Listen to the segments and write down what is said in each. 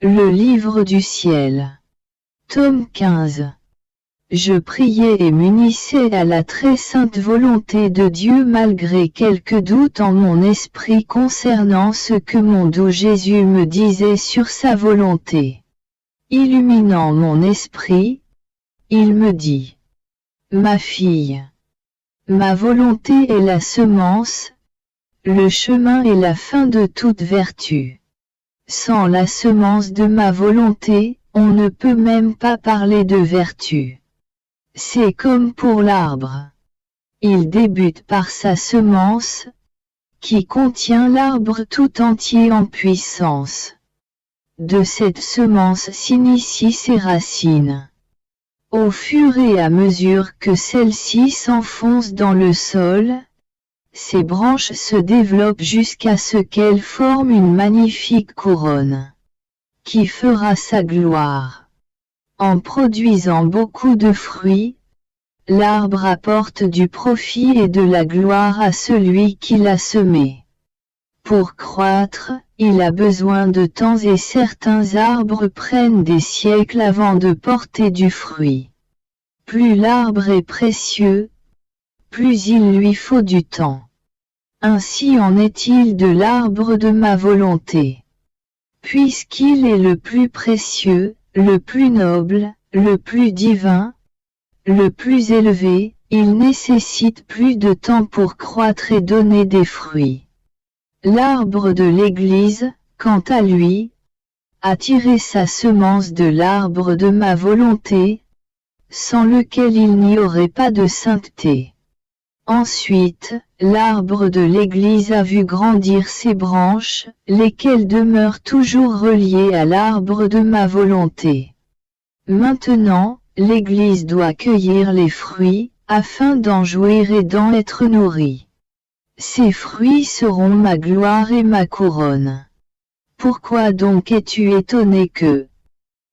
Le livre du ciel. Tome 15. Je priais et m'unissais à la très sainte volonté de Dieu malgré quelques doutes en mon esprit concernant ce que mon doux Jésus me disait sur sa volonté. Illuminant mon esprit, il me dit: Ma fille, ma volonté est la semence, le chemin est la fin de toute vertu. Sans la semence de ma volonté, on ne peut même pas parler de vertu. C'est comme pour l'arbre. Il débute par sa semence, qui contient l'arbre tout entier en puissance. De cette semence s'initient ses racines. Au fur et à mesure que celle-ci s'enfonce dans le sol, ses branches se développent jusqu'à ce qu'elles forment une magnifique couronne, qui fera sa gloire. En produisant beaucoup de fruits, l'arbre apporte du profit et de la gloire à celui qui l'a semé. Pour croître, il a besoin de temps et certains arbres prennent des siècles avant de porter du fruit. Plus l'arbre est précieux, plus il lui faut du temps. Ainsi en est-il de l'arbre de ma volonté. Puisqu'il est le plus précieux, le plus noble, le plus divin, le plus élevé, il nécessite plus de temps pour croître et donner des fruits. L'arbre de l'Église, quant à lui, a tiré sa semence de l'arbre de ma volonté, sans lequel il n'y aurait pas de sainteté. Ensuite, l'arbre de l'Église a vu grandir ses branches, lesquelles demeurent toujours reliées à l'arbre de ma volonté. Maintenant, l'Église doit cueillir les fruits, afin d'en jouir et d'en être nourrie. Ces fruits seront ma gloire et ma couronne. Pourquoi donc es-tu étonné que,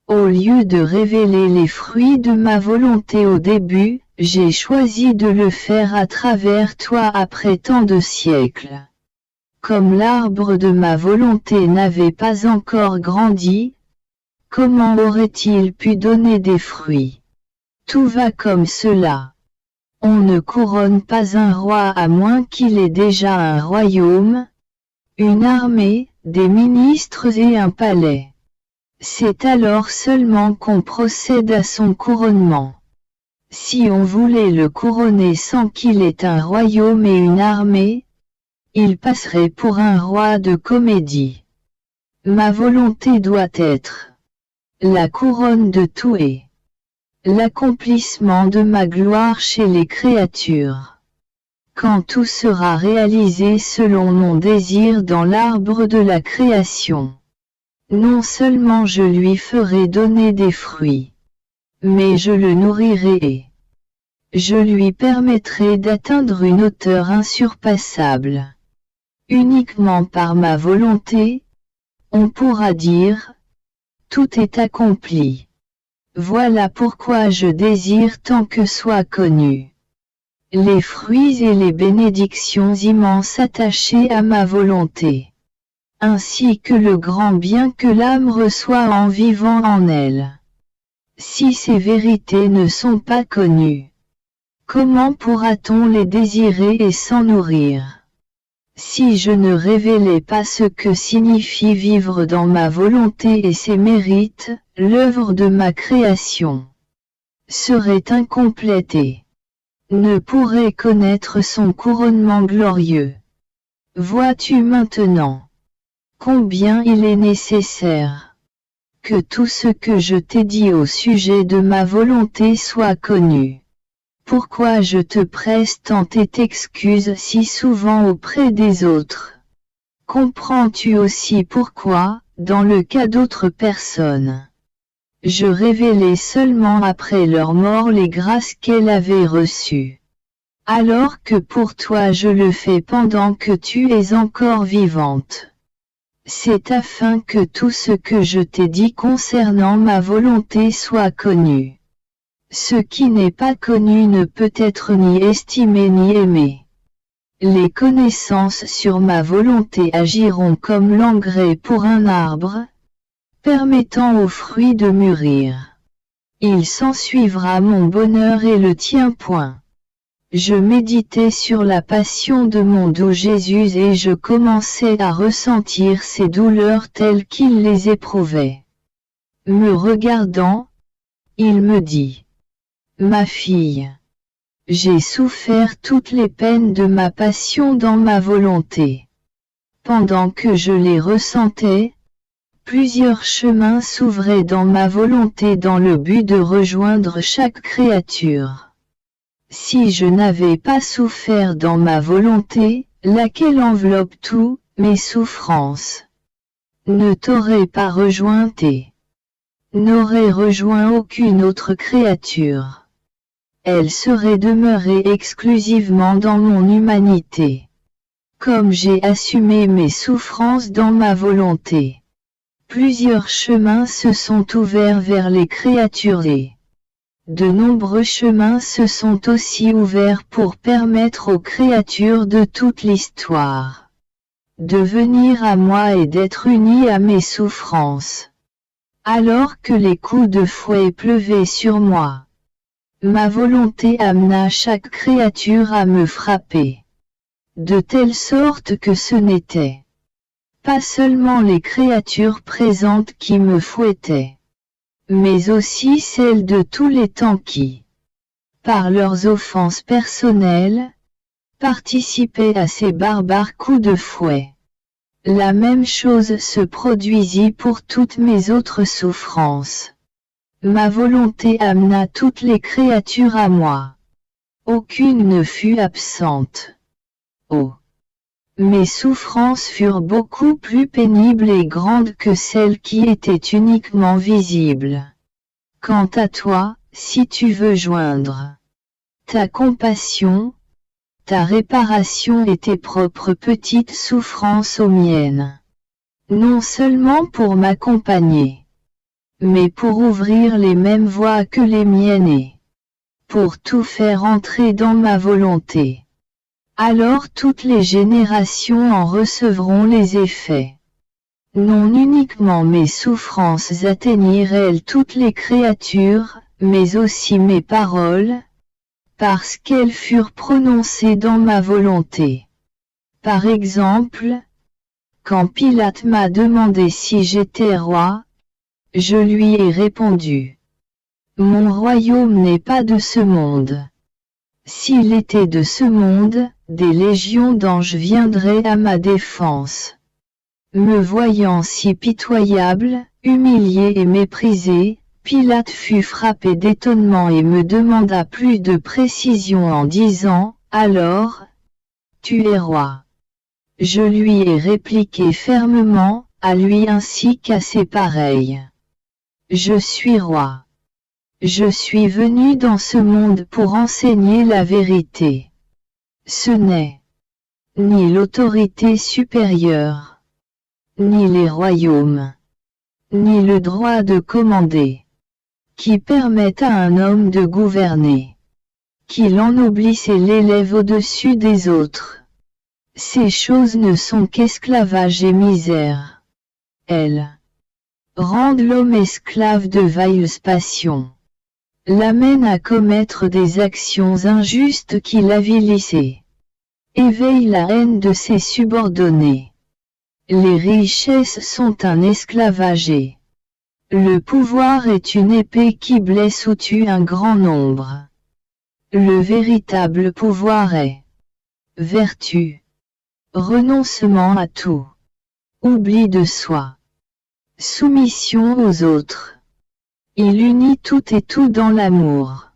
au lieu de révéler les fruits de ma volonté au début, j'ai choisi de le faire à travers toi après tant de siècles? Comme l'arbre de ma volonté n'avait pas encore grandi, comment aurait-il pu donner des fruits? Tout va comme cela. On ne couronne pas un roi à moins qu'il ait déjà un royaume, une armée, des ministres et un palais. C'est alors seulement qu'on procède à son couronnement. Si on voulait le couronner sans qu'il ait un royaume et une armée, il passerait pour un roi de comédie. Ma volonté doit être la couronne de tout et l'accomplissement de ma gloire chez les créatures. Quand tout sera réalisé selon mon désir dans l'arbre de la création, non seulement je lui ferai donner des fruits, mais je le nourrirai et je lui permettrai d'atteindre une hauteur insurpassable. Uniquement par ma volonté, on pourra dire, tout est accompli. Voilà pourquoi je désire tant que soit connu les fruits et les bénédictions immenses attachées à ma volonté, ainsi que le grand bien que l'âme reçoit en vivant en elle. Si ces vérités ne sont pas connues, comment pourra-t-on les désirer et s'en nourrir? Si je ne révélais pas ce que signifie vivre dans ma volonté et ses mérites, l'œuvre de ma création serait incomplète et ne pourrait connaître son couronnement glorieux. Vois-tu maintenant combien il est nécessaire que tout ce que je t'ai dit au sujet de ma volonté soit connu? Pourquoi je te presse tant et t'excuse si souvent auprès des autres? Comprends-tu aussi pourquoi, dans le cas d'autres personnes, je révélais seulement après leur mort les grâces qu'elles avaient reçues, alors que pour toi je le fais pendant que tu es encore vivante? C'est afin que tout ce que je t'ai dit concernant ma volonté soit connu. Ce qui n'est pas connu ne peut être ni estimé ni aimé. Les connaissances sur ma volonté agiront comme l'engrais pour un arbre, permettant aux fruits de mûrir. Il s'ensuivra mon bonheur et le tien point. Je méditais sur la passion de mon doux Jésus et je commençais à ressentir ses douleurs telles qu'il les éprouvait. Me regardant, il me dit: Ma fille, j'ai souffert toutes les peines de ma passion dans ma volonté. Pendant que je les ressentais, plusieurs chemins s'ouvraient dans ma volonté dans le but de rejoindre chaque créature. Si je n'avais pas souffert dans ma volonté, laquelle enveloppe tout, mes souffrances, ne t'aurais pas rejoint et n'aurait rejoint aucune autre créature. Elle serait demeurée exclusivement dans mon humanité. Comme j'ai assumé mes souffrances dans ma volonté, plusieurs chemins se sont ouverts vers les créatures et de nombreux chemins se sont aussi ouverts pour permettre aux créatures de toute l'histoire de venir à moi et d'être unies à mes souffrances. Alors que les coups de fouet pleuvaient sur moi, ma volonté amena chaque créature à me frapper, de telle sorte que ce n'était pas seulement les créatures présentes qui me fouettaient, mais aussi celles de tous les temps qui, par leurs offenses personnelles, participaient à ces barbares coups de fouet. La même chose se produisit pour toutes mes autres souffrances. Ma volonté amena toutes les créatures à moi. Aucune ne fut absente. Oh! Mes souffrances furent beaucoup plus pénibles et grandes que celles qui étaient uniquement visibles. Quant à toi, si tu veux joindre ta compassion, ta réparation et tes propres petites souffrances aux miennes, non seulement pour m'accompagner, mais pour ouvrir les mêmes voies que les miennes et pour tout faire entrer dans ma volonté, alors toutes les générations en recevront les effets. Non uniquement mes souffrances atteignirent-elles toutes les créatures, mais aussi mes paroles, parce qu'elles furent prononcées dans ma volonté. Par exemple, quand Pilate m'a demandé si j'étais roi, je lui ai répondu: Mon royaume n'est pas de ce monde. S'il était de ce monde, des légions d'anges viendraient à ma défense. Me voyant si pitoyable, humilié et méprisé, Pilate fut frappé d'étonnement et me demanda plus de précision en disant: Alors, tu es roi. Je lui ai répliqué fermement, à lui ainsi qu'à ses pareils: Je suis roi. Je suis venu dans ce monde pour enseigner la vérité. Ce n'est ni l'autorité supérieure, ni les royaumes, ni le droit de commander, qui permettent à un homme de gouverner, qui l'ennoblisse et l'élève au-dessus des autres. Ces choses ne sont qu'esclavage et misère. Elles rendent l'homme esclave de vaines passions, l'amènent à commettre des actions injustes qui l'avilissent et éveillent la haine de ses subordonnés. Les richesses sont un esclavage et le pouvoir est une épée qui blesse ou tue un grand nombre. Le véritable pouvoir est vertu, renoncement à tout, oubli de soi, soumission aux autres. Il unit tout et tout dans l'amour.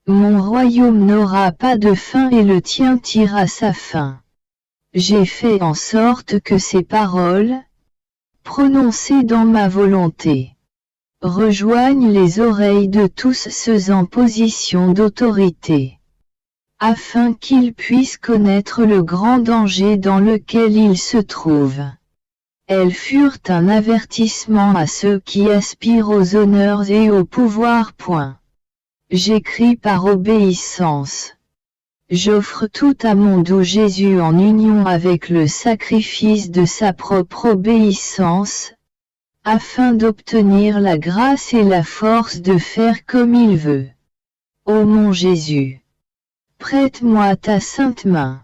Mon royaume n'aura pas de fin et le tien tira sa fin. J'ai fait en sorte que ces paroles, prononcées dans ma volonté, rejoignent les oreilles de tous ceux en position d'autorité, afin qu'ils puissent connaître le grand danger dans lequel ils se trouvent. Elles furent un avertissement à ceux qui aspirent aux honneurs et au pouvoir. J'écris par obéissance. J'offre tout à mon doux Jésus en union avec le sacrifice de sa propre obéissance. afin d'obtenir la grâce et la force de faire comme il veut. Ô mon Jésus, prête-moi ta sainte main.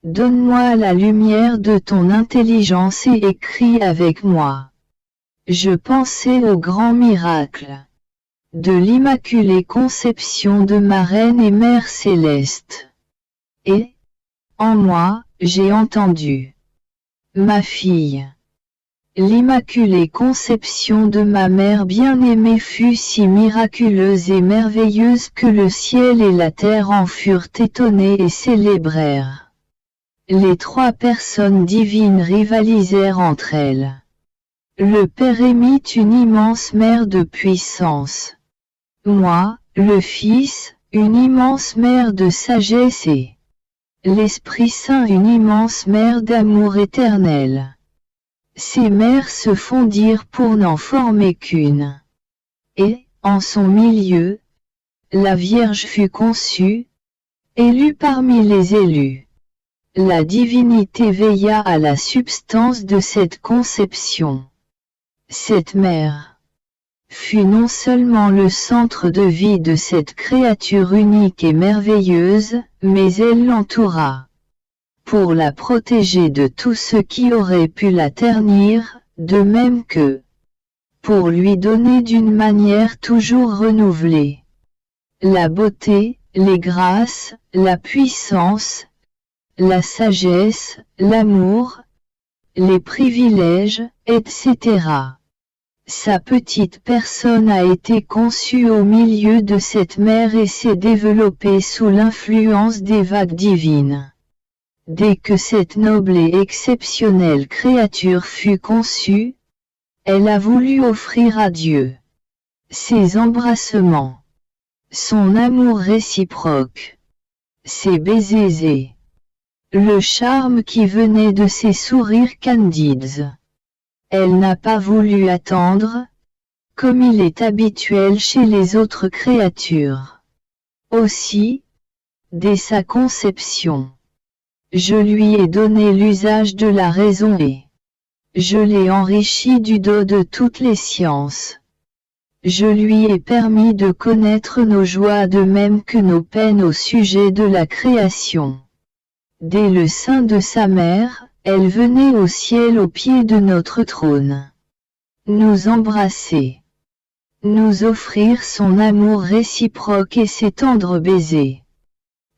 Donne-moi la lumière de ton intelligence et écris avec moi. Je pensais au grand miracle de l'Immaculée Conception de ma Reine et Mère Céleste. Et, en moi, j'ai entendu. Ma fille. L'Immaculée Conception de ma Mère bien-aimée fut si miraculeuse et merveilleuse que le ciel et la terre en furent étonnés et célébrèrent. Les trois personnes divines rivalisèrent entre elles. Le Père émit une immense mer de puissance. Moi, le Fils, une immense mer de sagesse et l'Esprit Saint une immense mer d'amour éternel. Ces mers se fondirent pour n'en former qu'une. Et, en son milieu, la Vierge fut conçue, élue parmi les élus. La divinité veilla à la substance de cette conception. Cette mère fut non seulement le centre de vie de cette créature unique et merveilleuse, mais elle l'entoura, pour la protéger de tout ce qui aurait pu la ternir, de même que pour lui donner d'une manière toujours renouvelée la beauté, les grâces, la puissance, la sagesse, l'amour, les privilèges, etc. Sa petite personne a été conçue au milieu de cette mer et s'est développée sous l'influence des vagues divines. Dès que cette noble et exceptionnelle créature fut conçue, elle a voulu offrir à Dieu ses embrassements, son amour réciproque, ses baisers et le charme qui venait de ses sourires candides. Elle n'a pas voulu attendre, comme il est habituel chez les autres créatures. Aussi, dès sa conception, je lui ai donné l'usage de la raison et je l'ai enrichi du don de toutes les sciences. Je lui ai permis de connaître nos joies de même que nos peines au sujet de la création. Dès le sein de sa mère, elle venait au ciel au pied de notre trône, nous embrasser, nous offrir son amour réciproque et ses tendres baisers.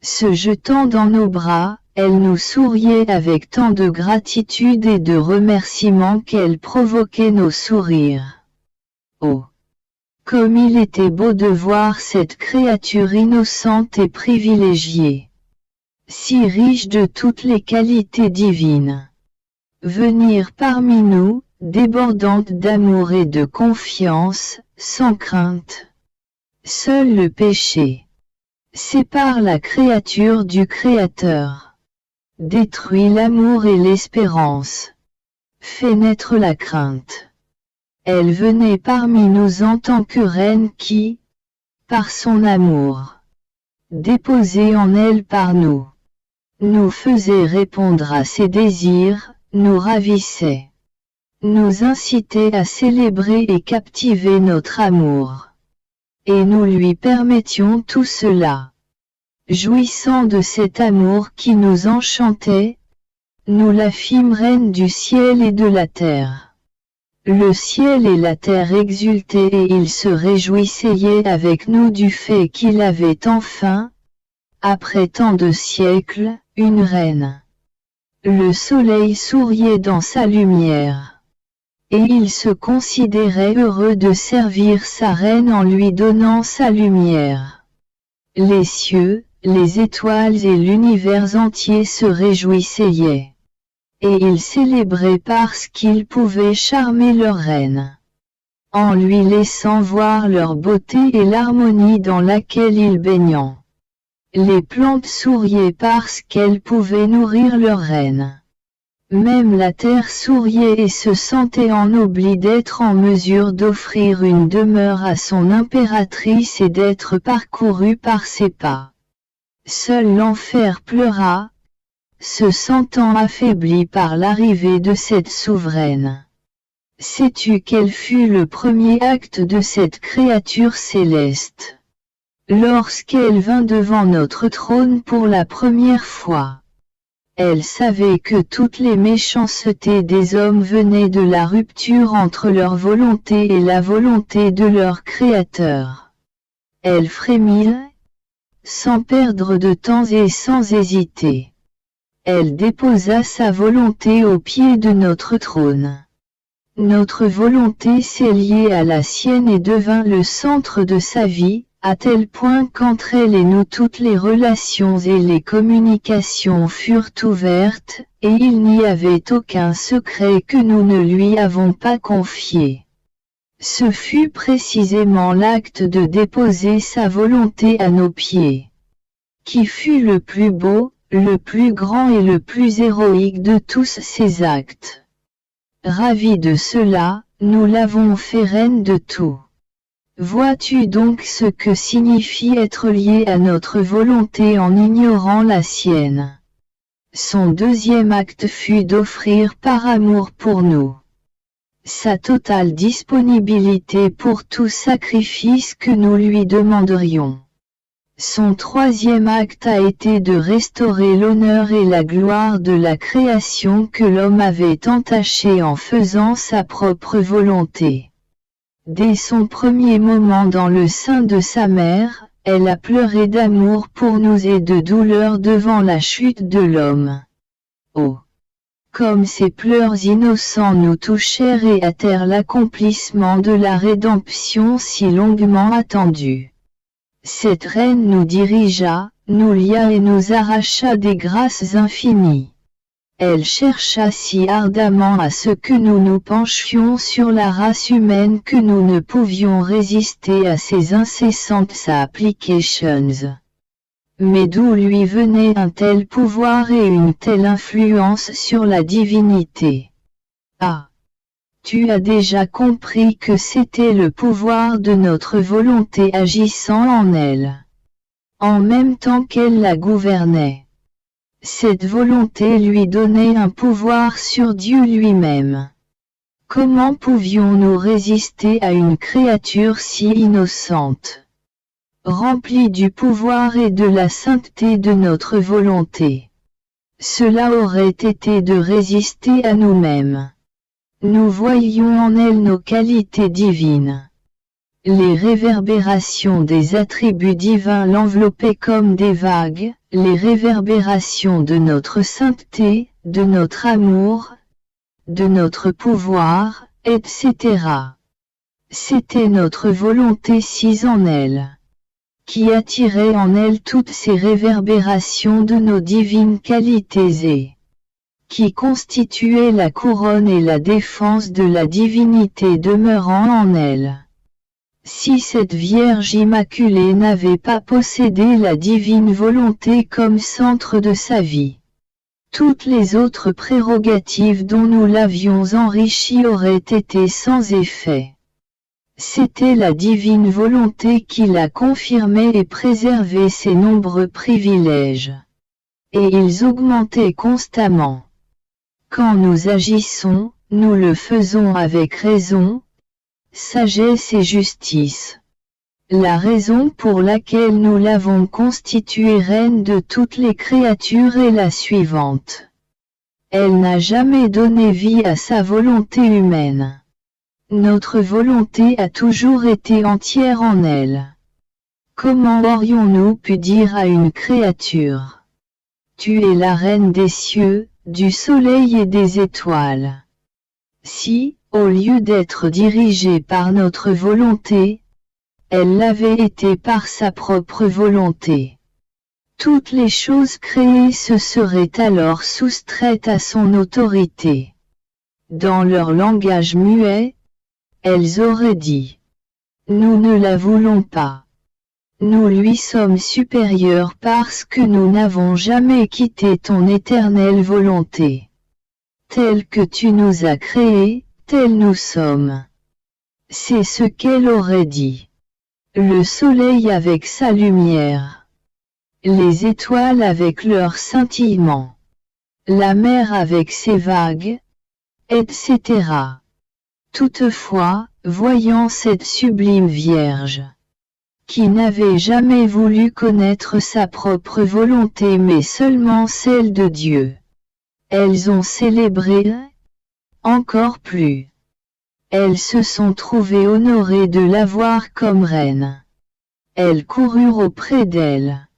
Se jetant dans nos bras, elle nous souriait avec tant de gratitude et de remerciement qu'elle provoquait nos sourires. Oh! Comme il était beau de voir cette créature innocente et privilégiée, si riche de toutes les qualités divines, venir parmi nous, débordante d'amour et de confiance, sans crainte. Seul le péché sépare la créature du Créateur, détruit l'amour et l'espérance, fait naître la crainte. Elle venait parmi nous en tant que reine qui, par son amour, déposé en elle par nous, nous faisait répondre à ses désirs, nous ravissait, nous incitait à célébrer et captiver notre amour. Et nous lui permettions tout cela. Jouissant de cet amour qui nous enchantait, nous la fîmes reine du ciel et de la terre. Le ciel et la terre exultaient et ils se réjouissaient avec nous du fait qu'il avait enfin, après tant de siècles, une reine. Le soleil souriait dans sa lumière. Et il se considérait heureux de servir sa reine en lui donnant sa lumière. Les cieux, les étoiles et l'univers entier se réjouissaient. Et ils célébraient parce qu'ils pouvaient charmer leur reine, en lui laissant voir leur beauté et l'harmonie dans laquelle ils baignant. Les plantes souriaient parce qu'elles pouvaient nourrir leur reine. Même la terre souriait et se sentait ennoblie d'être en mesure d'offrir une demeure à son impératrice et d'être parcourue par ses pas. Seul l'enfer pleura, se sentant affaibli par l'arrivée de cette souveraine. Sais-tu quel fut le premier acte de cette créature céleste? Lorsqu'elle vint devant notre trône pour la première fois, elle savait que toutes les méchancetés des hommes venaient de la rupture entre leur volonté et la volonté de leur Créateur. Elle frémit, sans perdre de temps et sans hésiter. Elle déposa sa volonté au pied de notre trône. Notre volonté s'est liée à la sienne et devint le centre de sa vie, à tel point qu'entre elle et nous toutes les relations et les communications furent ouvertes, et il n'y avait aucun secret que nous ne lui avons pas confié. Ce fut précisément l'acte de déposer sa volonté à nos pieds, qui fut le plus beau, le plus grand et le plus héroïque de tous ces actes. Ravis de cela, nous l'avons fait reine de tout. Vois-tu donc ce que signifie être lié à notre volonté en ignorant la sienne? Son deuxième acte fut d'offrir par amour pour nous sa totale disponibilité pour tout sacrifice que nous lui demanderions. Son troisième acte a été de restaurer l'honneur et la gloire de la création que l'homme avait entachée en faisant sa propre volonté. Dès son premier moment dans le sein de sa mère, elle a pleuré d'amour pour nous et de douleur devant la chute de l'homme. Oh! Comme ces pleurs innocents nous touchèrent et hâtèrent l'accomplissement de la rédemption si longuement attendue. Cette reine nous dirigea, nous lia et nous arracha des grâces infinies. Elle chercha si ardemment à ce que nous nous penchions sur la race humaine que nous ne pouvions résister à ses incessantes applications. Mais d'où lui venait un tel pouvoir et une telle influence sur la divinité? Ah! Tu as déjà compris que c'était le pouvoir de notre volonté agissant en elle, en même temps qu'elle la gouvernait. Cette volonté lui donnait un pouvoir sur Dieu lui-même. Comment pouvions-nous résister à une créature si innocente, remplie du pouvoir et de la sainteté de notre volonté? Cela aurait été de résister à nous-mêmes. Nous voyions en elle nos qualités divines. Les réverbérations des attributs divins l'enveloppaient comme des vagues, les réverbérations de notre sainteté, de notre amour, de notre pouvoir, etc. C'était notre volonté sise en elle, qui attirait en elle toutes ces réverbérations de nos divines qualités et qui constituait la couronne et la défense de la divinité demeurant en elle. Si cette Vierge Immaculée n'avait pas possédé la divine volonté comme centre de sa vie, toutes les autres prérogatives dont nous l'avions enrichie auraient été sans effet. C'était la divine volonté qui la confirmait et préservait ses nombreux privilèges. Et ils augmentaient constamment. Quand nous agissons, nous le faisons avec raison, sagesse et justice. La raison pour laquelle nous l'avons constituée reine de toutes les créatures est la suivante. Elle n'a jamais donné vie à sa volonté humaine. Notre volonté a toujours été entière en elle. Comment aurions-nous pu dire à une créature: tu es la reine des cieux, du soleil et des étoiles, si, au lieu d'être dirigée par notre volonté, elle l'avait été par sa propre volonté? Toutes les choses créées se seraient alors soustraites à son autorité. Dans leur langage muet, elles auraient dit: nous ne la voulons pas. Nous lui sommes supérieurs parce que nous n'avons jamais quitté ton éternelle volonté. Tel que tu nous as créés, tels nous sommes. C'est ce qu'elle aurait dit. Le soleil avec sa lumière, les étoiles avec leur scintillement, la mer avec ses vagues, etc. Toutefois, voyant cette sublime Vierge, qui n'avait jamais voulu connaître sa propre volonté mais seulement celle de Dieu, elles ont célébré encore plus. Elles se sont trouvées honorées de l'avoir comme reine. Elles coururent auprès d'elle.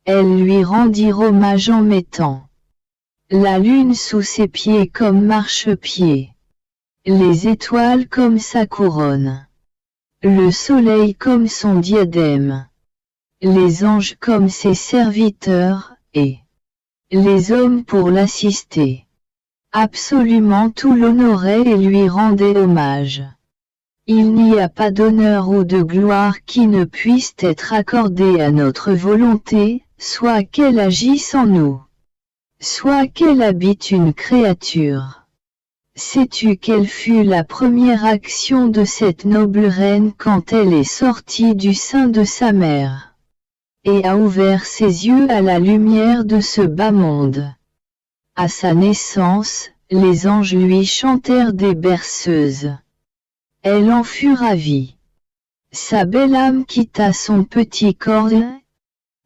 Elles lui rendirent hommage en mettant la lune sous ses pieds comme marchepied, les étoiles comme sa couronne, le soleil comme son diadème, les anges comme ses serviteurs, et les hommes pour l'assister. Absolument tout l'honorait et lui rendait hommage. Il n'y a pas d'honneur ou de gloire qui ne puisse être accordé à notre volonté, soit qu'elle agisse en nous, soit qu'elle habite une créature. Sais-tu quelle fut la première action de cette noble reine quand elle est sortie du sein de sa mère, et a ouvert ses yeux à la lumière de ce bas monde? À sa naissance, les anges lui chantèrent des berceuses. Elle en fut ravie. Sa belle âme quitta son petit corps.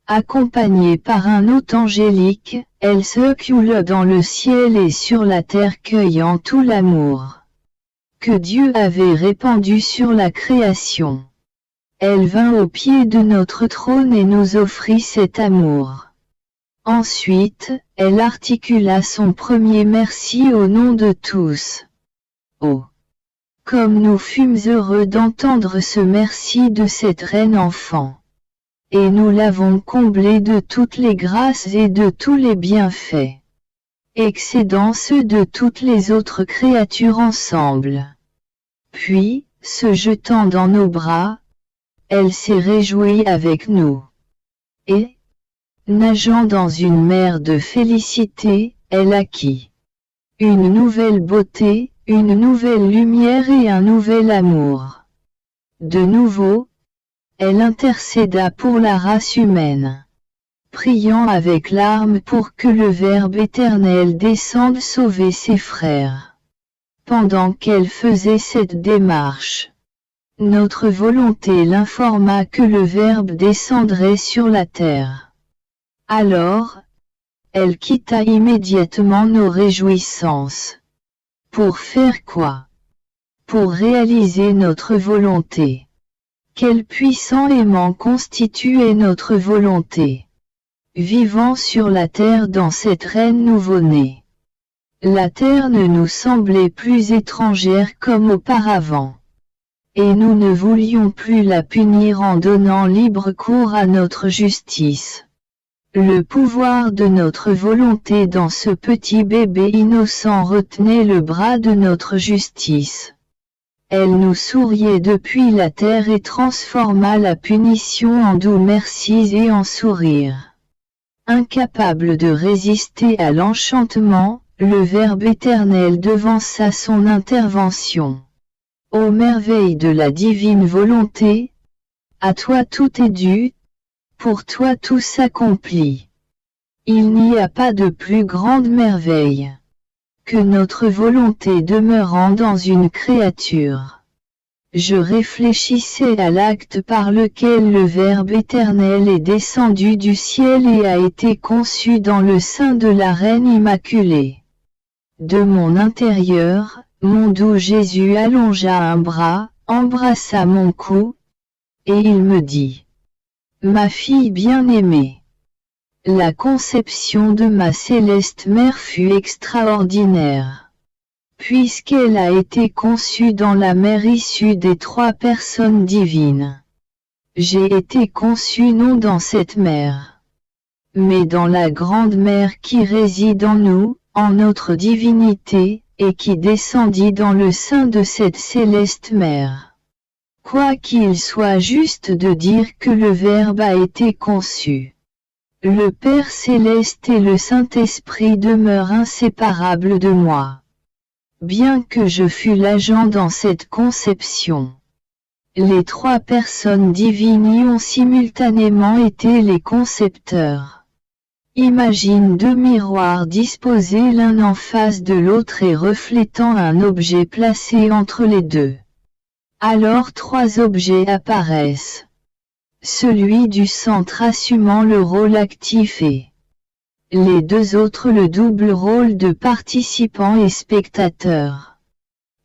Accompagnée par un hôte angélique, elle circule dans le ciel et sur la terre cueillant tout l'amour que Dieu avait répandu sur la création. Elle vint au pied de notre trône et nous offrit cet amour. Ensuite, elle articula son premier merci au nom de tous. Oh! Comme nous fûmes heureux d'entendre ce merci de cette reine enfant. Et nous l'avons comblée de toutes les grâces et de tous les bienfaits, excédant ceux de toutes les autres créatures ensemble. Puis, se jetant dans nos bras, elle s'est réjouie avec nous. Et, nageant dans une mer de félicité, elle acquit une nouvelle beauté, une nouvelle lumière et un nouvel amour. De nouveau, elle intercéda pour la race humaine, priant avec larmes pour que le Verbe éternel descende sauver ses frères. Pendant qu'elle faisait cette démarche, notre volonté l'informa que le Verbe descendrait sur la terre. Alors, elle quitta immédiatement nos réjouissances. Pour faire quoi? Pour réaliser notre volonté. Quel puissant aimant constituait notre volonté, vivant sur la terre dans cette reine nouveau-née. La terre ne nous semblait plus étrangère comme auparavant. Et nous ne voulions plus la punir en donnant libre cours à notre justice. Le pouvoir de notre volonté dans ce petit bébé innocent retenait le bras de notre justice. Elle nous souriait depuis la terre et transforma la punition en doux merci et en sourire. Incapable de résister à l'enchantement, le Verbe éternel devança son intervention. Ô merveille de la divine volonté, à toi tout est dû, pour toi tout s'accomplit. Il n'y a pas de plus grande merveille que notre volonté demeurant dans une créature. Je réfléchissais à l'acte par lequel le Verbe éternel est descendu du ciel et a été conçu dans le sein de la Reine Immaculée. De mon intérieur, mon doux Jésus allongea un bras, embrassa mon cou, et il me dit: Ma fille bien-aimée, la conception de ma céleste mère fut extraordinaire, puisqu'elle a été conçue dans la mère issue des trois personnes divines. J'ai été conçu non dans cette mère, mais dans la grande mère qui réside en nous, en notre divinité, et qui descendit dans le sein de cette céleste mère. Quoiqu'il soit juste de dire que le Verbe a été conçu, le Père céleste et le Saint-Esprit demeurent inséparables de moi. Bien que je fus l'agent dans cette conception, les trois personnes divines y ont simultanément été les concepteurs. Imagine deux miroirs disposés l'un en face de l'autre et reflétant un objet placé entre les deux. Alors trois objets apparaissent. Celui du centre assumant le rôle actif et les deux autres le double rôle de participant et spectateur.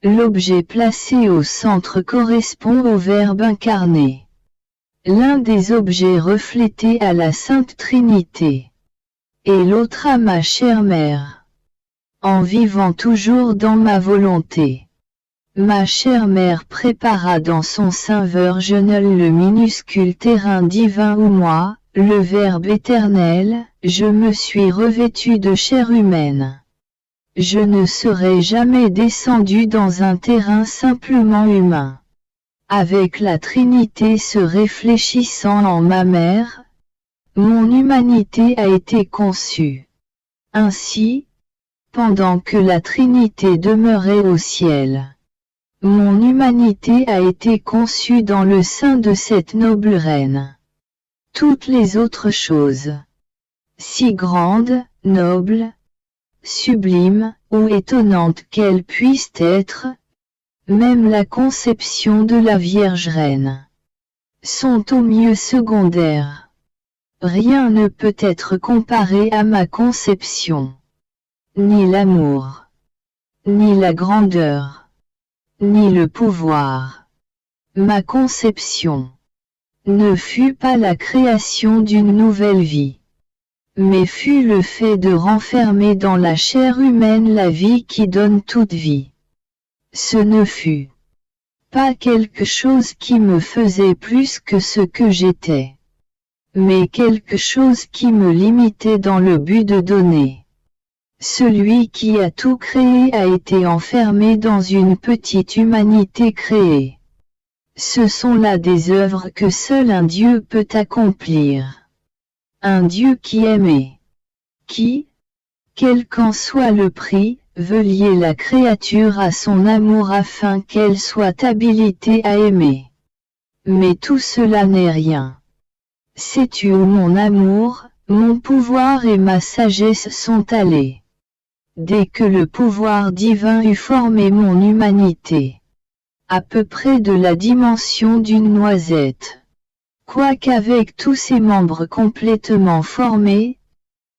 L'objet placé au centre correspond au Verbe incarné. L'un des objets reflétés à la Sainte Trinité. Et l'autre à ma chère mère. En vivant toujours dans ma volonté. Ma chère mère prépara dans son sein virginal le minuscule terrain divin où moi, le Verbe éternel, je me suis revêtu de chair humaine. Je ne serai jamais descendu dans un terrain simplement humain. Avec la Trinité se réfléchissant en ma mère, mon humanité a été conçue. Ainsi, pendant que la Trinité demeurait au ciel, mon humanité a été conçue dans le sein de cette noble reine. Toutes les autres choses, si grandes, nobles, sublimes ou étonnantes qu'elles puissent être, même la conception de la Vierge Reine, sont au mieux secondaires. Rien ne peut être comparé à ma conception. Ni l'amour, ni la grandeur, ni le pouvoir. Ma conception ne fut pas la création d'une nouvelle vie, mais fut le fait de renfermer dans la chair humaine la vie qui donne toute vie. Ce ne fut pas quelque chose qui me faisait plus que ce que j'étais, mais quelque chose qui me limitait dans le but de donner. Celui qui a tout créé a été enfermé dans une petite humanité créée. Ce sont là des œuvres que seul un Dieu peut accomplir. Un Dieu qui aimait. Qui, quel qu'en soit le prix, veut lier la créature à son amour afin qu'elle soit habilitée à aimer. Mais tout cela n'est rien. Sais-tu où mon amour, mon pouvoir et ma sagesse sont allés? Dès que le pouvoir divin eut formé mon humanité, à peu près de la dimension d'une noisette, quoiqu'avec tous ses membres complètement formés,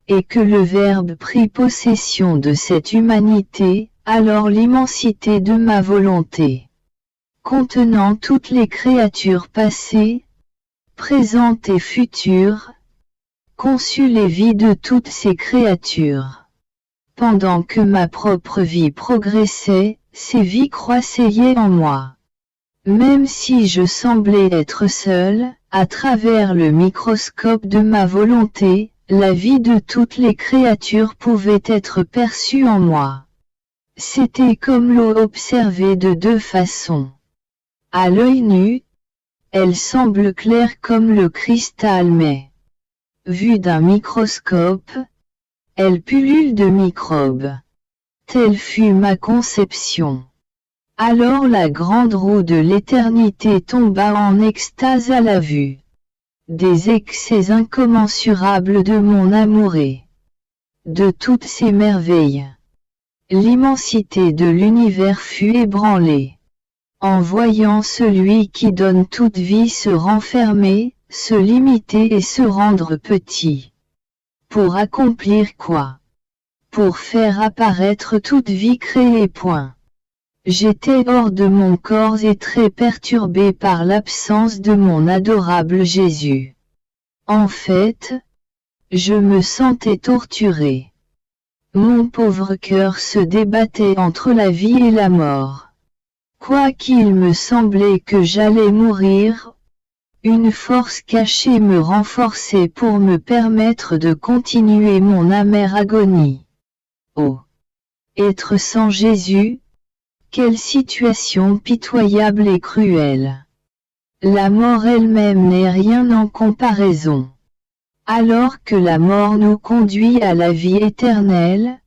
et que le Verbe prit possession de cette humanité, alors l'immensité de ma volonté, contenant toutes les créatures passées, présentes et futures, conçut les vies de toutes ces créatures. Pendant que ma propre vie progressait, ces vies croissaient en moi. Même si je semblais être seul, à travers le microscope de ma volonté, la vie de toutes les créatures pouvait être perçue en moi. C'était comme l'eau observée de deux façons. À l'œil nu, elle semble claire comme le cristal mais, vue d'un microscope, elle pullule de microbes. Telle fut ma conception. Alors la grande roue de l'éternité tomba en extase à la vue des excès incommensurables de mon amour et de toutes ces merveilles. L'immensité de l'univers fut ébranlée. En voyant celui qui donne toute vie se renfermer, se limiter et se rendre petit. Pour accomplir quoi? Pour faire apparaître toute vie créée. J'étais hors de mon corps et très perturbé par l'absence de mon adorable Jésus. En fait, je me sentais torturé. Mon pauvre cœur se débattait entre la vie et la mort. Quoiqu'il me semblait que j'allais mourir, une force cachée me renforçait pour me permettre de continuer mon amère agonie. Oh! Être sans Jésus, quelle situation pitoyable et cruelle! La mort elle-même n'est rien en comparaison. Alors que la mort nous conduit à la vie éternelle,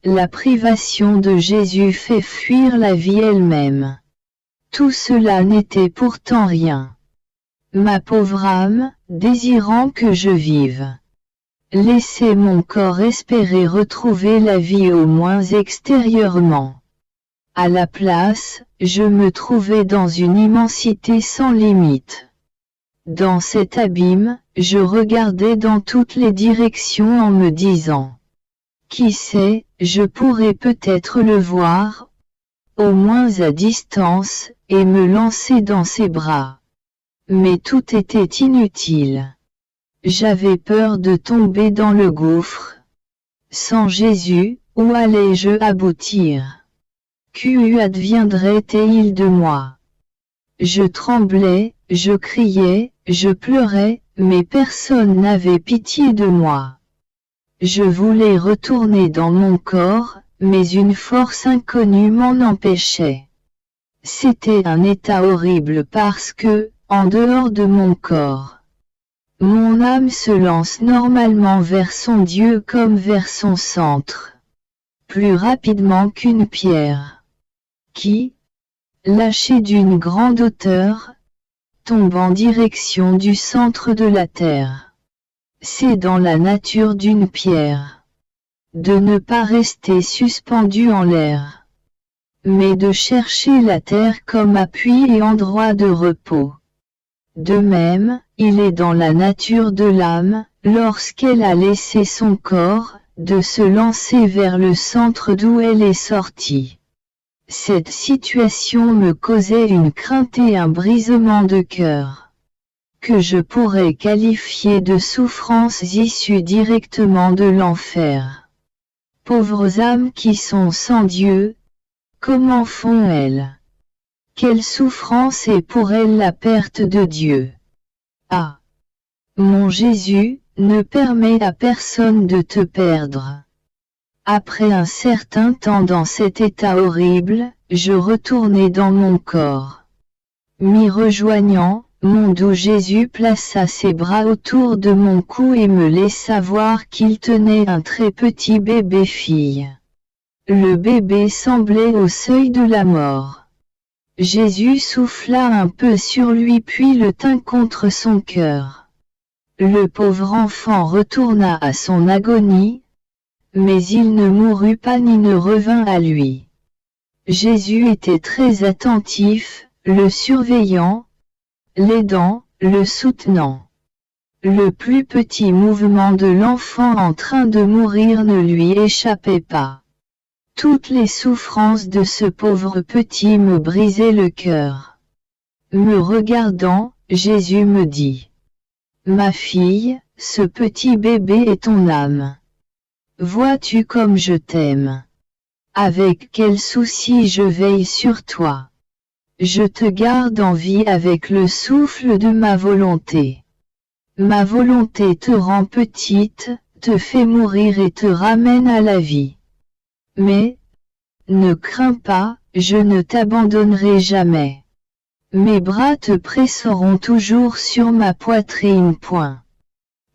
la privation de Jésus fait fuir la vie elle-même. Tout cela n'était pourtant rien. Ma pauvre âme, désirant que je vive, laisser mon corps espérer retrouver la vie au moins extérieurement. À la place, je me trouvais dans une immensité sans limite. Dans cet abîme, je regardais dans toutes les directions en me disant: qui sait, je pourrais peut-être le voir, au moins à distance, et me lancer dans ses bras. Mais tout était inutile. J'avais peur de tomber dans le gouffre. Sans Jésus, où allais-je aboutir? Que adviendrait-il de moi? Je tremblais, je criais, je pleurais, mais personne n'avait pitié de moi. Je voulais retourner dans mon corps, mais une force inconnue m'en empêchait. C'était un état horrible parce que, en dehors de mon corps, mon âme se lance normalement vers son Dieu comme vers son centre, plus rapidement qu'une pierre, qui, lâchée d'une grande hauteur, tombe en direction du centre de la terre. C'est dans la nature d'une pierre, de ne pas rester suspendue en l'air, mais de chercher la terre comme appui et endroit de repos. De même, il est dans la nature de l'âme, lorsqu'elle a laissé son corps, de se lancer vers le centre d'où elle est sortie. Cette situation me causait une crainte et un brisement de cœur, que je pourrais qualifier de souffrances issues directement de l'enfer. Pauvres âmes qui sont sans Dieu, comment font-elles? Quelle souffrance est pour elles la perte de Dieu? Ah! Mon Jésus, ne permets à personne de te perdre. Après un certain temps dans cet état horrible, je retournai dans mon corps. M'y rejoignant, mon doux Jésus plaça ses bras autour de mon cou et me laissa voir qu'il tenait un très petit bébé-fille. Le bébé semblait au seuil de la mort. Jésus souffla un peu sur lui puis le tint contre son cœur. Le pauvre enfant retourna à son agonie, mais il ne mourut pas ni ne revint à lui. Jésus était très attentif, le surveillant, l'aidant, le soutenant. Le plus petit mouvement de l'enfant en train de mourir ne lui échappait pas. Toutes les souffrances de ce pauvre petit me brisaient le cœur. Me regardant, Jésus me dit: ma fille, ce petit bébé est ton âme. Vois-tu comme je t'aime? Avec quel souci je veille sur toi. Je te garde en vie avec le souffle de ma volonté. Ma volonté te rend petite, te fait mourir et te ramène à la vie. Mais, ne crains pas, je ne t'abandonnerai jamais. Mes bras te presseront toujours sur ma poitrine.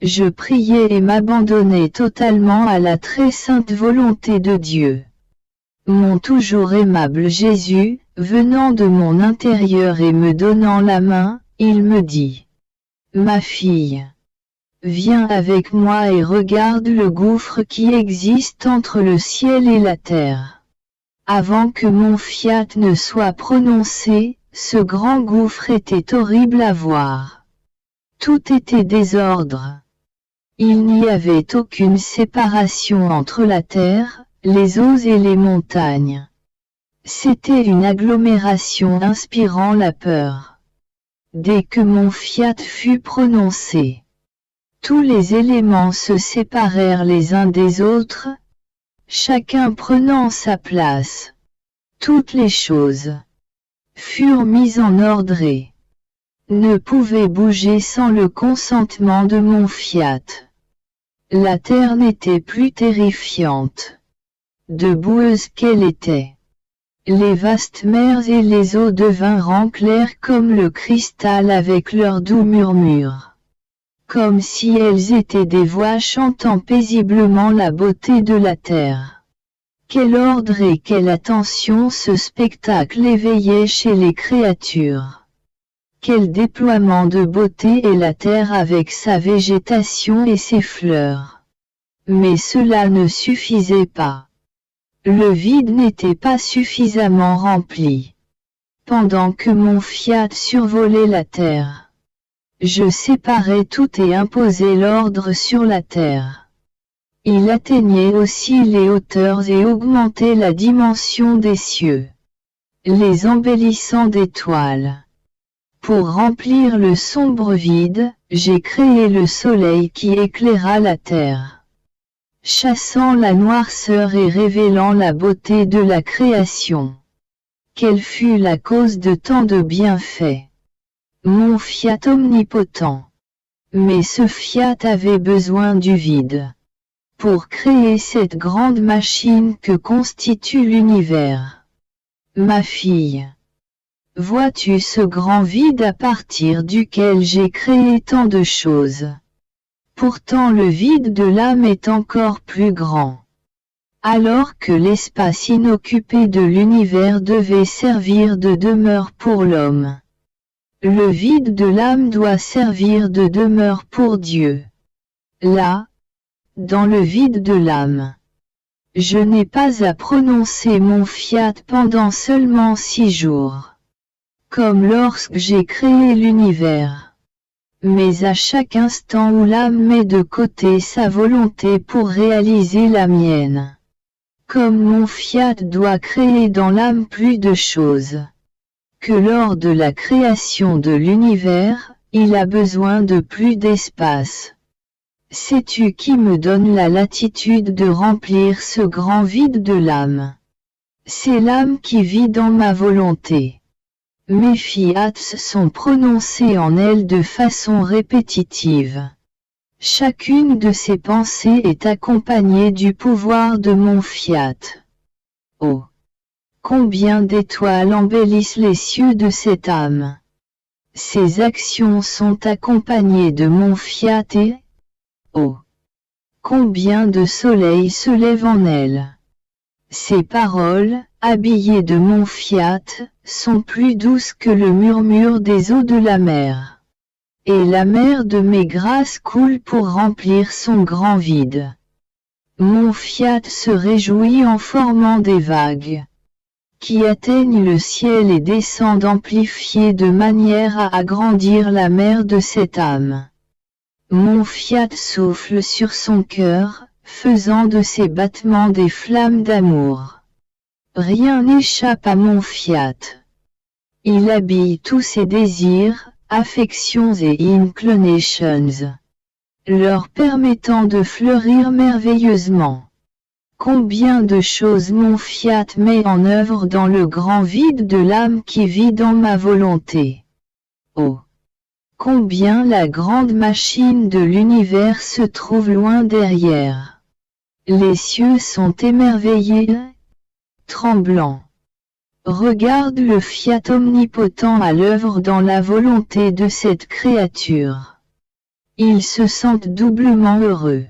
Je priais et m'abandonnais totalement à la très sainte volonté de Dieu. Mon toujours aimable Jésus, venant de mon intérieur et me donnant la main, il me dit: ma fille, viens avec moi et regarde le gouffre qui existe entre le ciel et la terre. Avant que mon fiat ne soit prononcé, ce grand gouffre était horrible à voir. Tout était désordre. Il n'y avait aucune séparation entre la terre, les eaux et les montagnes. C'était une agglomération inspirant la peur. Dès que mon fiat fut prononcé, tous les éléments se séparèrent les uns des autres, chacun prenant sa place. Toutes les choses furent mises en ordre et ne pouvaient bouger sans le consentement de mon fiat. La terre n'était plus terrifiante, de boueuse qu'elle était. Les vastes mers et les eaux devinrent claires comme le cristal avec leurs doux murmures. Comme si elles étaient des voix chantant paisiblement la beauté de la terre. Quel ordre et quelle attention ce spectacle éveillait chez les créatures. Quel déploiement de beauté est la terre avec sa végétation et ses fleurs. Mais cela ne suffisait pas. Le vide n'était pas suffisamment rempli. Pendant que mon fiat survolait la terre, je séparais tout et imposais l'ordre sur la terre. Il atteignait aussi les hauteurs et augmentait la dimension des cieux, les embellissant d'étoiles. Pour remplir le sombre vide, j'ai créé le soleil qui éclaira la terre, chassant la noirceur et révélant la beauté de la création. Quelle fut la cause de tant de bienfaits? Mon fiat omnipotent. Mais ce fiat avait besoin du vide pour créer cette grande machine que constitue l'univers. Ma fille, vois-tu ce grand vide à partir duquel j'ai créé tant de choses? Pourtant le vide de l'âme est encore plus grand. Alors que l'espace inoccupé de l'univers devait servir de demeure pour l'homme, le vide de l'âme doit servir de demeure pour Dieu. Là, dans le vide de l'âme, je n'ai pas à prononcer mon fiat pendant seulement 6 jours, comme lorsque j'ai créé l'univers. Mais à chaque instant où l'âme met de côté sa volonté pour réaliser la mienne, comme mon fiat doit créer dans l'âme plus de choses que lors de la création de l'univers, il a besoin de plus d'espace. Sais-tu qui me donne la latitude de remplir ce grand vide de l'âme? C'est l'âme qui vit dans ma volonté. Mes fiats sont prononcés en elle de façon répétitive. Chacune de ces pensées est accompagnée du pouvoir de mon fiat. Oh! Combien d'étoiles embellissent les cieux de cette âme! Ces actions sont accompagnées de mon fiat et, oh! Combien de soleils se lèvent en elle! Ces paroles, habillées de mon fiat, sont plus douces que le murmure des eaux de la mer. Et la mer de mes grâces coule pour remplir son grand vide. Mon fiat se réjouit en formant des vagues qui atteignent le ciel et descendent amplifiées de manière à agrandir la mer de cette âme. Mon fiat souffle sur son cœur, faisant de ses battements des flammes d'amour. Rien n'échappe à mon fiat. Il habille tous ses désirs, affections et inclinations, leur permettant de fleurir merveilleusement. Combien de choses mon fiat met en œuvre dans le grand vide de l'âme qui vit dans ma volonté. Oh! Combien la grande machine de l'univers se trouve loin derrière. Les cieux sont émerveillés, tremblants. Regarde le fiat omnipotent à l'œuvre dans la volonté de cette créature. Ils se sentent doublement heureux.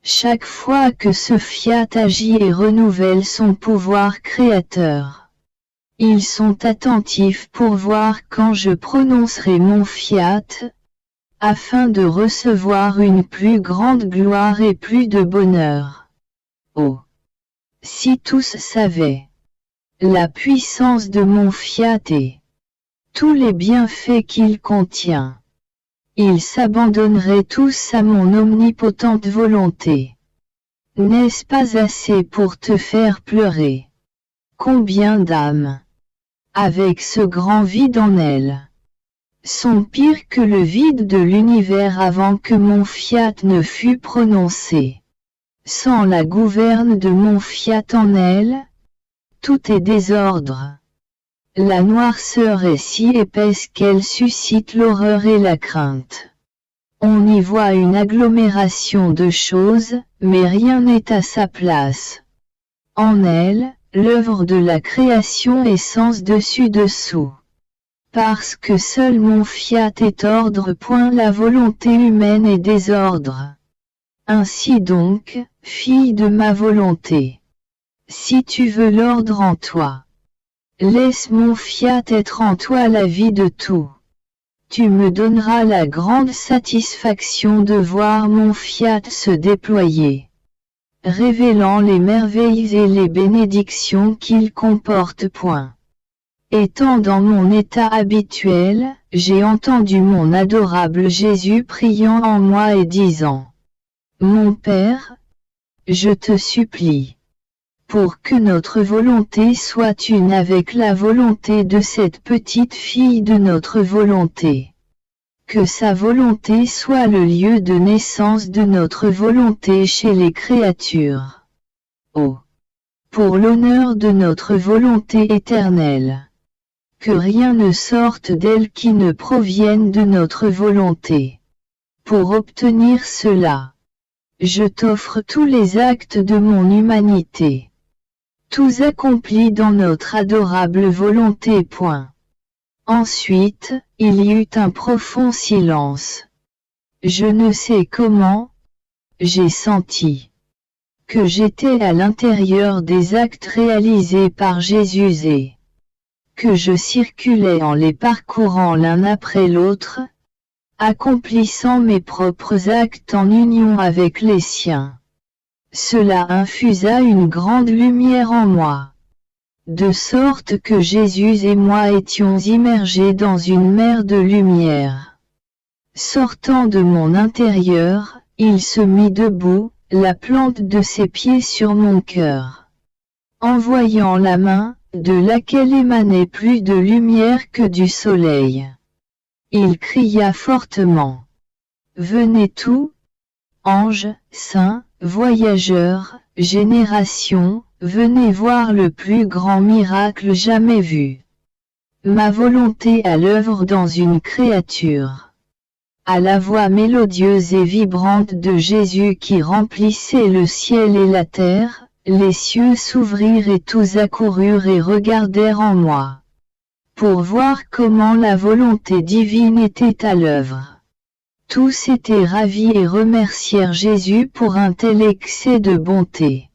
Chaque fois que ce fiat agit et renouvelle son pouvoir créateur, ils sont attentifs pour voir quand je prononcerai mon fiat, afin de recevoir une plus grande gloire et plus de bonheur. Oh! Si tous savaient la puissance de mon fiat et tous les bienfaits qu'il contient, ils s'abandonneraient tous à mon omnipotente volonté. N'est-ce pas assez pour te faire pleurer? Combien d'âmes, avec ce grand vide en elles, sont pires que le vide de l'univers avant que mon fiat ne fût prononcé. Sans la gouverne de mon fiat en elles, tout est désordre. La noirceur est si épaisse qu'elle suscite l'horreur et la crainte. On y voit une agglomération de choses, mais rien n'est à sa place. En elle, l'œuvre de la création est sens dessus-dessous. Parce que seul mon fiat est ordre, point la volonté humaine est désordre. Ainsi donc, fille de ma volonté, si tu veux l'ordre en toi, laisse mon fiat être en toi la vie de tout. Tu me donneras la grande satisfaction de voir mon fiat se déployer, révélant les merveilles et les bénédictions qu'il comporte. Étant dans mon état habituel, j'ai entendu mon adorable Jésus priant en moi et disant: Mon Père, je te supplie, pour que notre volonté soit une avec la volonté de cette petite fille de notre volonté. Que sa volonté soit le lieu de naissance de notre volonté chez les créatures. Oh! Pour l'honneur de notre volonté éternelle. Que rien ne sorte d'elle qui ne provienne de notre volonté. Pour obtenir cela, je t'offre tous les actes de mon humanité. Tous accomplis dans notre adorable volonté. Ensuite, il y eut un profond silence. Je ne sais comment, j'ai senti que j'étais à l'intérieur des actes réalisés par Jésus et que je circulais en les parcourant l'un après l'autre, accomplissant mes propres actes en union avec les siens. Cela infusa une grande lumière en moi, de sorte que Jésus et moi étions immergés dans une mer de lumière. Sortant de mon intérieur, il se mit debout, la plante de ses pieds sur mon cœur. Envoyant la main, de laquelle émanait plus de lumière que du soleil. Il cria fortement: Venez tous, anges, saints, voyageurs, générations, venez voir le plus grand miracle jamais vu. Ma volonté à l'œuvre dans une créature. À la voix mélodieuse et vibrante de Jésus qui remplissait le ciel et la terre, les cieux s'ouvrirent et tous accoururent et regardèrent en moi, pour voir comment la volonté divine était à l'œuvre. Tous étaient ravis et remercièrent Jésus pour un tel excès de bonté.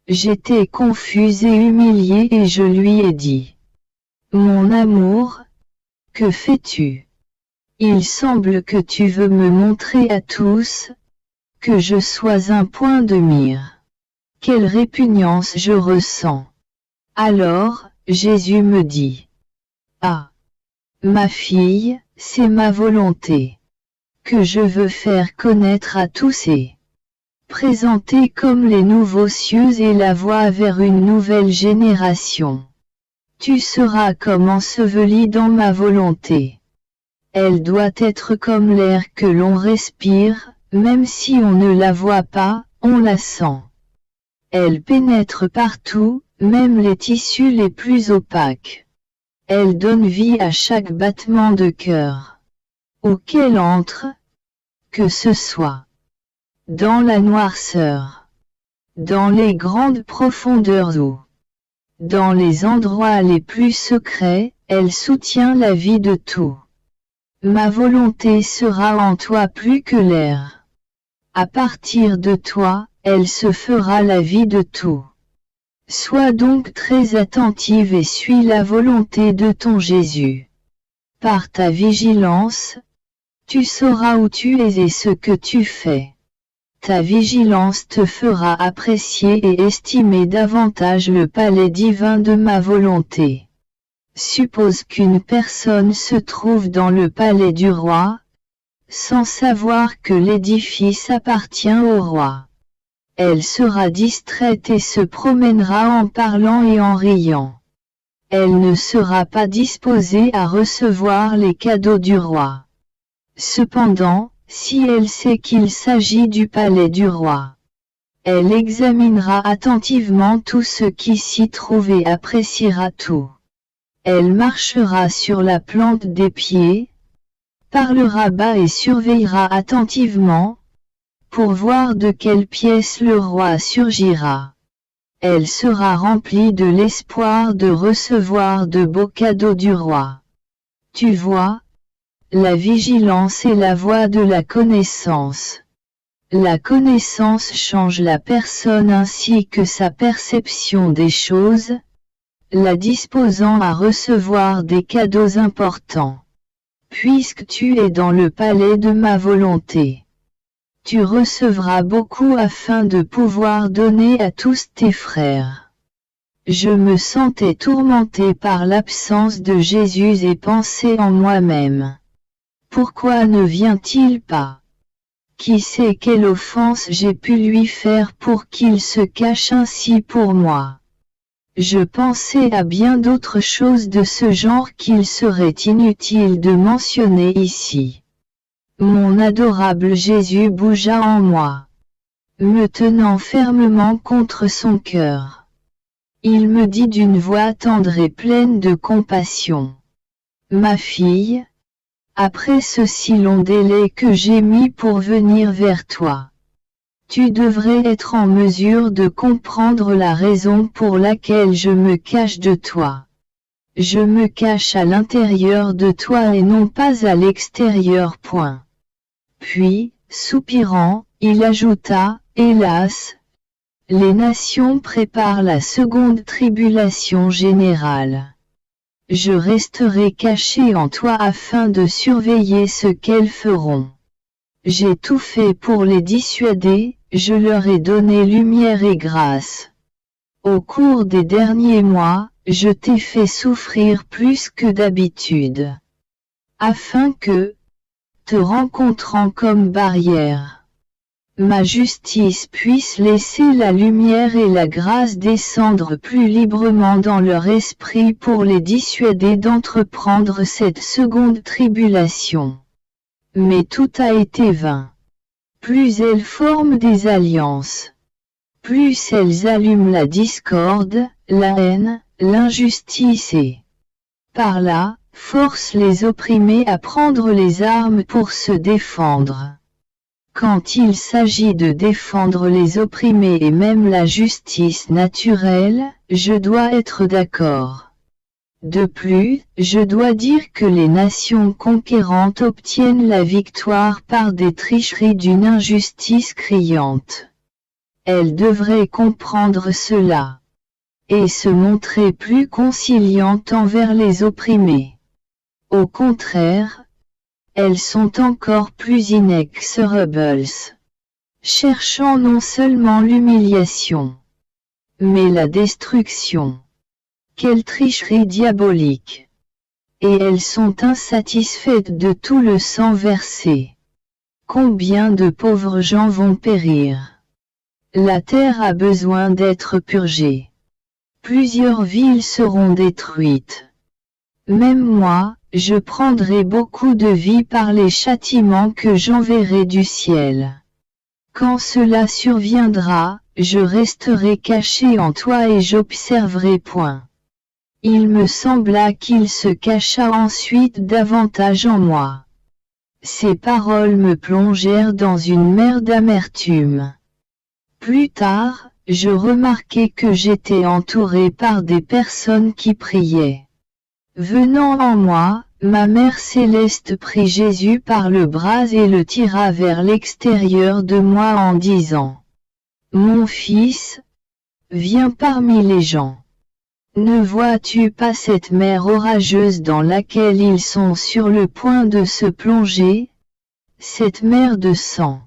J'étais confus et humilié et je lui ai dit: Mon amour, que fais-tu? Il semble que tu veux me montrer à tous que je sois un point de mire. Quelle répugnance je ressens. Alors, Jésus me dit: Ah! Ma fille, c'est ma volonté, que je veux faire connaître à tous et présenter comme les nouveaux cieux et la voie vers une nouvelle génération. Tu seras comme enseveli dans ma volonté. Elle doit être comme l'air que l'on respire, même si on ne la voit pas, on la sent. Elle pénètre partout, même les tissus les plus opaques. Elle donne vie à chaque battement de cœur auquel entre, que ce soit dans la noirceur, dans les grandes profondeurs ou dans les endroits les plus secrets, elle soutient la vie de tout. Ma volonté sera en toi plus que l'air. À partir de toi, elle se fera la vie de tout. Sois donc très attentive et suis la volonté de ton Jésus. Par ta vigilance, tu sauras où tu es et ce que tu fais. Ta vigilance te fera apprécier et estimer davantage le palais divin de ma volonté. Suppose qu'une personne se trouve dans le palais du roi, sans savoir que l'édifice appartient au roi. Elle sera distraite et se promènera en parlant et en riant. Elle ne sera pas disposée à recevoir les cadeaux du roi. Cependant, si elle sait qu'il s'agit du palais du roi, elle examinera attentivement tout ce qui s'y trouve et appréciera tout. Elle marchera sur la plante des pieds, parlera bas et surveillera attentivement, pour voir de quelle pièce le roi surgira. Elle sera remplie de l'espoir de recevoir de beaux cadeaux du roi. Tu vois, la vigilance est la voie de la connaissance. La connaissance change la personne ainsi que sa perception des choses, la disposant à recevoir des cadeaux importants. puisque tu es dans le palais de ma volonté. Tu recevras beaucoup afin de pouvoir donner à tous tes frères. Je me sentais tourmenté par l'absence de Jésus et pensais en moi-même. Pourquoi ne vient-il pas? Qui sait quelle offense j'ai pu lui faire pour qu'il se cache ainsi pour moi? Je pensais à bien d'autres choses de ce genre qu'il serait inutile de mentionner ici. Mon adorable Jésus bougea en moi, me tenant fermement contre son cœur. Il me dit d'une voix tendre et pleine de compassion. Ma fille, après ce si long délai que j'ai mis pour venir vers toi, tu devrais être en mesure de comprendre la raison pour laquelle je me cache de toi. Je me cache à l'intérieur de toi et non pas à l'extérieur. Point. Puis, soupirant, il ajouta, hélas, les nations préparent la seconde tribulation générale. Je resterai caché en toi afin de surveiller ce qu'elles feront. J'ai tout fait pour les dissuader, je leur ai donné lumière et grâce. Au cours des derniers mois, je t'ai fait souffrir plus que d'habitude. Afin que, te rencontrant comme barrière, ma justice puisse laisser la lumière et la grâce descendre plus librement dans leur esprit pour les dissuader d'entreprendre cette seconde tribulation. Mais tout a été vain. Plus elles forment des alliances, plus elles allument la discorde, la haine, l'injustice et, par là, forcent les opprimés à prendre les armes pour se défendre. Quand il s'agit de défendre les opprimés et même la justice naturelle, je dois être d'accord. De plus, je dois dire que les nations conquérantes obtiennent la victoire par des tricheries d'une injustice criante. Elles devraient comprendre cela, et se montrer plus conciliantes envers les opprimés. Au contraire, elles sont encore plus inexorables, cherchant non seulement l'humiliation, mais la destruction. Quelle tricherie diabolique! Et elles sont insatisfaites de tout le sang versé. Combien de pauvres gens vont périr? La terre a besoin d'être purgée. Plusieurs villes seront détruites. Même moi, je prendrai beaucoup de vie par les châtiments que j'enverrai du ciel. Quand cela surviendra, je resterai caché en toi et j'observerai. Point. Il me sembla qu'il se cacha ensuite davantage en moi. Ces paroles me plongèrent dans une mer d'amertume. Plus tard, je remarquai que j'étais entouré par des personnes qui priaient. Venant en moi, ma Mère Céleste prit Jésus par le bras et le tira vers l'extérieur de moi en disant: Mon fils, viens parmi les gens. Ne vois-tu pas cette mer orageuse dans laquelle ils sont sur le point de se plonger? Cette mer de sang.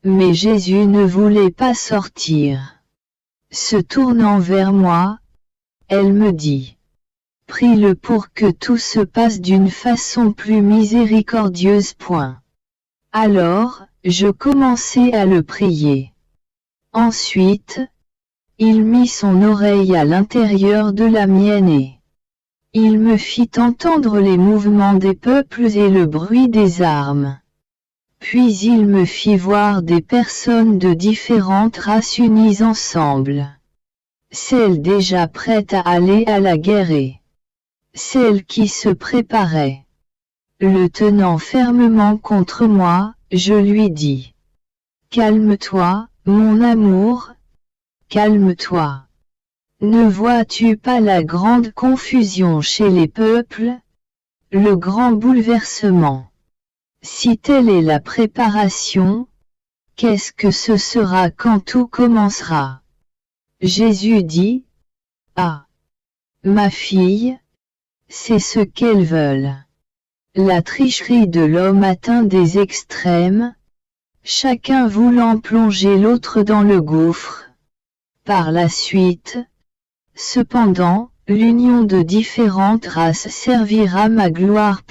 Mais Jésus ne voulait pas sortir. Se tournant vers moi, elle me dit: Prie-le pour que tout se passe d'une façon plus miséricordieuse. Point. Alors, je commençai à le prier. Ensuite, il mit son oreille à l'intérieur de la mienne et il me fit entendre les mouvements des peuples et le bruit des armes. Puis il me fit voir des personnes de différentes races unies ensemble. Celles déjà prêtes à aller à la guerre et celles qui se préparaient. Le tenant fermement contre moi, je lui dis: Calme-toi, mon amour. Calme-toi. Ne vois-tu pas la grande confusion chez les peuples? Le grand bouleversement. Si telle est la préparation, qu'est-ce que ce sera quand tout commencera? Jésus dit: Ah! Ma fille, c'est ce qu'elles veulent. La tricherie de l'homme atteint des extrêmes, chacun voulant plonger l'autre dans le gouffre. Par la suite, cependant, l'union de différentes races servira ma gloire.